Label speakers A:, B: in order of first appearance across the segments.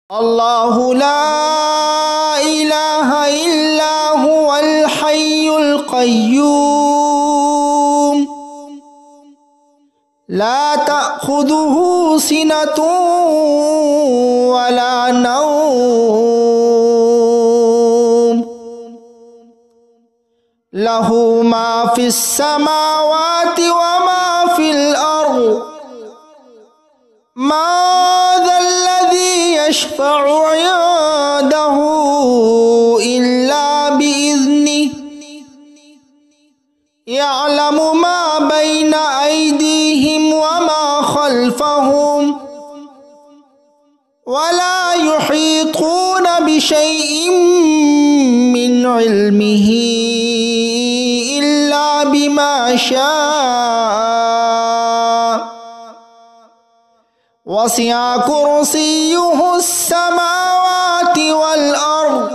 A: الله لا إله إلا هو الحي القيوم لا تأخذه سنة ولا نوم له ما في السماوات وما في الأرض ما ذا الذي يشفع عنده إلا بإذنه يعلم ما بين أيديهم وما خلفهم ولا يحيطون بشيء من علمه إلا بما شاء وسع كرسيه السماوات والأرض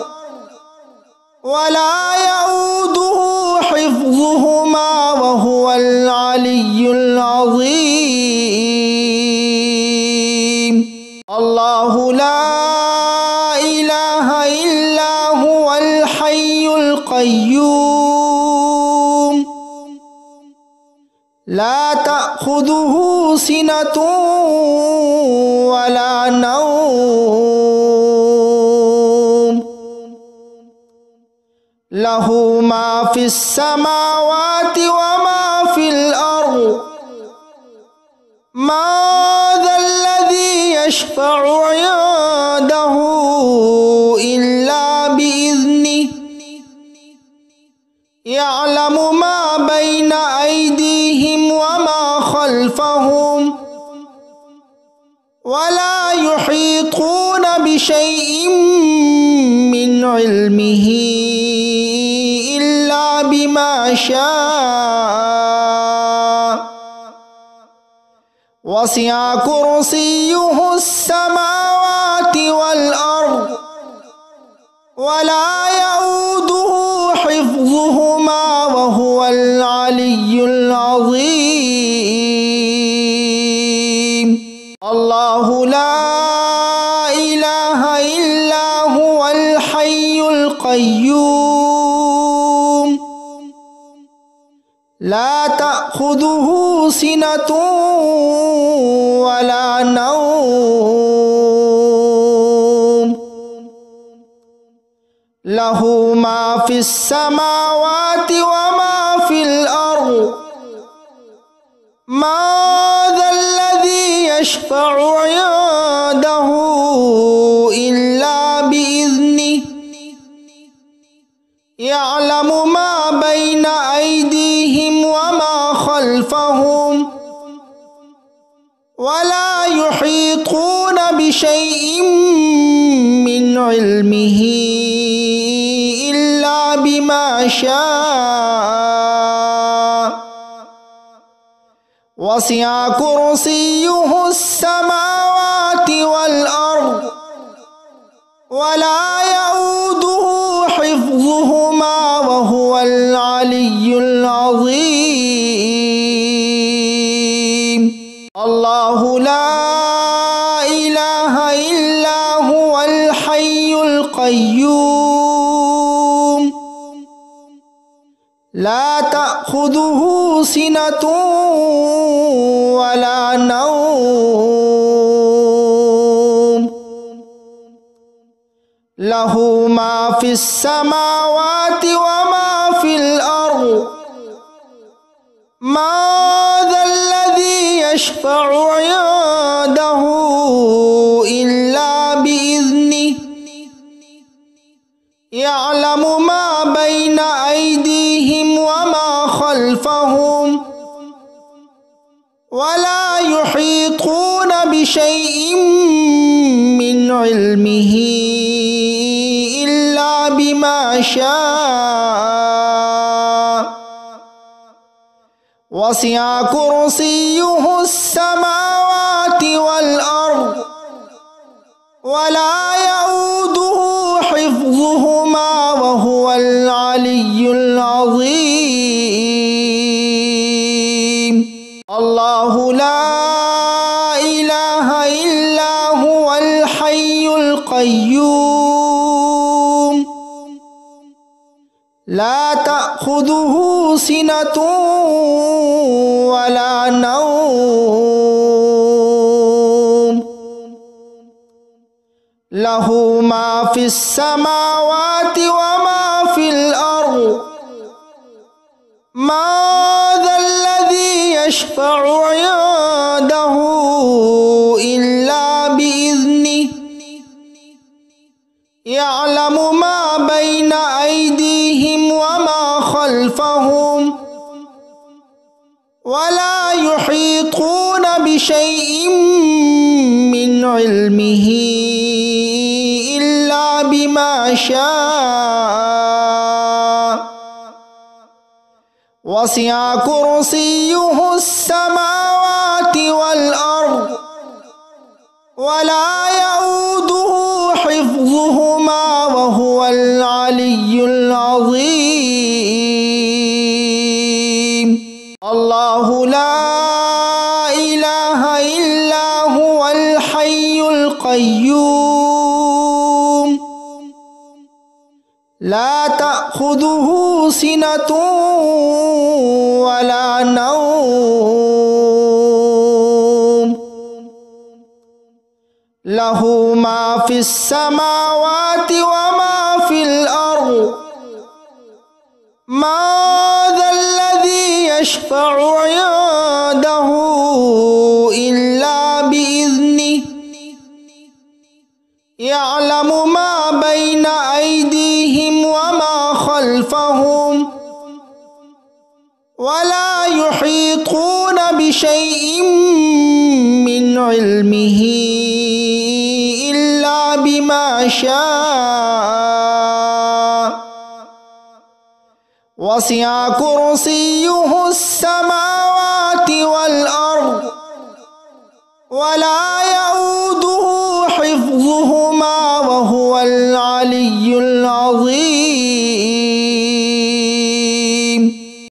A: ولا يؤوده حفظهما وهو العلي العظيم الله لا إله إلا هو الحي القيوم لا تأخذه سنة ولا نوم له ما في السماوات وما في الأرض ما ذا الذي يشفع عنده إلا بإذنه يعلم ما بين أيديهم وما خلفهم ولا يحيطون بشيء من علمه إلا بما شاء وسع كرسيه السماوات والأرض ولا يؤوده حفظهما وهو العلي العظيم الله لا إله إلا هو الحي القيوم لا تأخذه سنة ولا نوم له ما في السماوات وما في الأرض ما ذا الذي يشفع عنده إلا بإذنه يعلم ما بين أيديهم وما خلفهم ولا يحيطون بشيء من علمه إلا بما شاء وسع كرسيه السماوات والأرض ولا يؤوده حفظهما وهو العلي العظيم الله لا إله إلا هو الحي القيوم لا تأخذه سنة ولا نوم له ما في السماوات وما في الأرض ما ذا الذي يشفع عنده إلا بإذنه يعلم ما بين أيديهم وما خلفهم ولا يحيطون بشيء من علمه إلا بما شاء وسع كرسيه السماوات والأرض ولا يؤوده حفظهما وهو العلي العظيم الله لا إله إلا هو الحي القيوم القيوم لا تأخذه سنة ولا نوم له ما في السماوات وما في الأرض ما ذا الذي يشفع عنده إلا بإذنه يعلم ما بين أيديهم وما خلفهم ولا يحيطون بشيء من علمه إلا بما شاء وسع كرسيه السماوات والأرض ولا يؤوده حفظهما وهو العلي العظيم الله لا إله إلا هو الحي القيوم لا تأخذه سنة ولا نوم له ما في السماوات وما في الأرض ما ذا الذي يشفع عنده إلا بإذنه يعلم ما بين أيديهم وما خلفهم ولا يحيطون بشيء من علمه إلا بما شاء وسع كرسيه السماوات والأرض ولا يؤوده حفظهما وهو العلي العظيم